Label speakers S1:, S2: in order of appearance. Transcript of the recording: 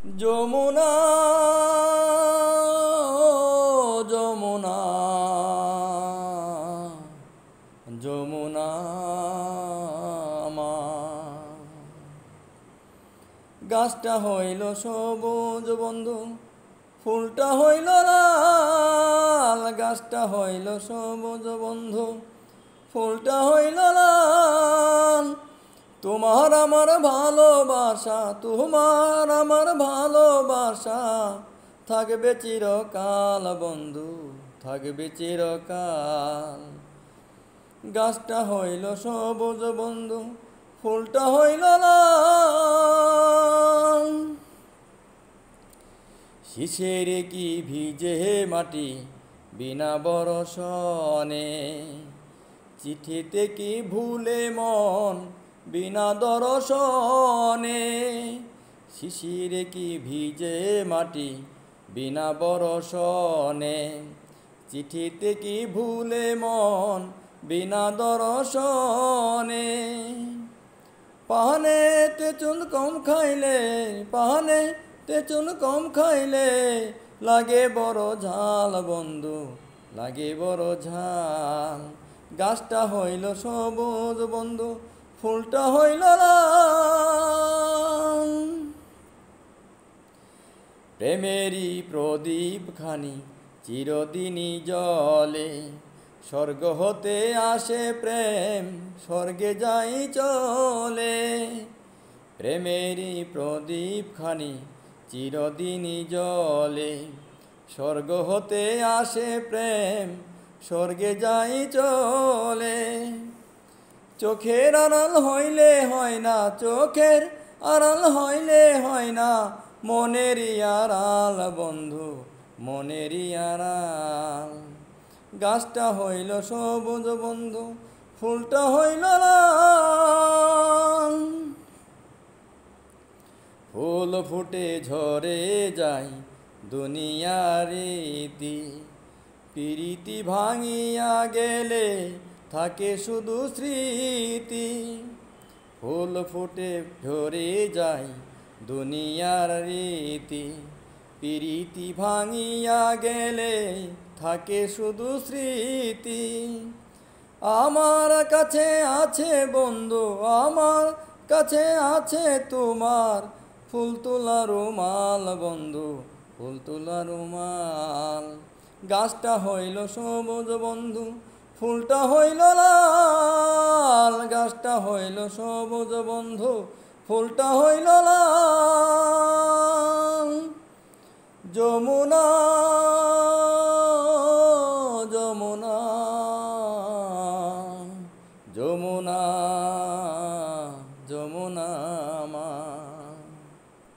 S1: যমুনা যমুনা যমুনা আমার গাছটা হইল সবুজ বন্ধু, ফুলটা হইল লাল। গাছটা হইল সবুজ বন্ধু, ফুলটা হইল লাল। তোমার আমার ভালোবাসা, তোমার আমার ভালোবাসা থাকবে চিরকাল বন্ধু, থাকবে চিরকাল। গাছটা হইল সবুজ বন্ধু, ফুলটা হইল লাল। শিশিরে কি ভিজে মাটি বিনা বরষণে, চিঠিতে কি ভুলে মন বিনা দর্শনে। শিশিরে কি ভিজে মাটি বিনা বরষণে, চিঠিতে কি ভুলে মন বিনা দর্শনে। পাহানেতে চুন কম খাইলে, পাহানেতে চুন কম খাইলে লাগে বড় ঝাল বন্ধু, লাগে বড় ঝাল। গাছটা হইল সবুজ বন্ধু, ফুলটা হইল লাল। প্রেমেরই প্রদীপ খানি চিরদিনই জলে, স্বর্গ হতে আসে প্রেম, স্বর্গে যাই চলে। প্রেমেরই প্রদীপ খানি চিরদিনই জলে, স্বর্গ হতে আসে প্রেম, স্বর্গে যাই চলে। চোখের আড়াল হইলে হয় না, চোখের আড়াল হইলে হয় না, মনেরই আড়াল বন্ধু, মনেরই আড়াল। গাছটা হইল সবুজ বন্ধু, ফুলটা হইল লাল। ফুল ফুটে ঝরে যায় দুনিয়ার রীতি, প্রীতি ভাঙিয়া গেলে থাকে শুধু স্মৃতি। ফুল ফুটে ঝরে যায় দুনিয়ার রীতি, প্রীতি ভাঙিয়া গেলে থাকে শুধু স্মৃতি। আমার কাছে আছে বন্ধু, আমার কাছে আছে তোমার ফুল তোলা রুমাল বন্ধু, ফুল তোলা রুমাল। গাছটা হইল সবুজ বন্ধু, ফুলটা হইল লাল। গাছটা হইল সবুজ বন্ধু, ফুলটা হইল লাল। যমুনা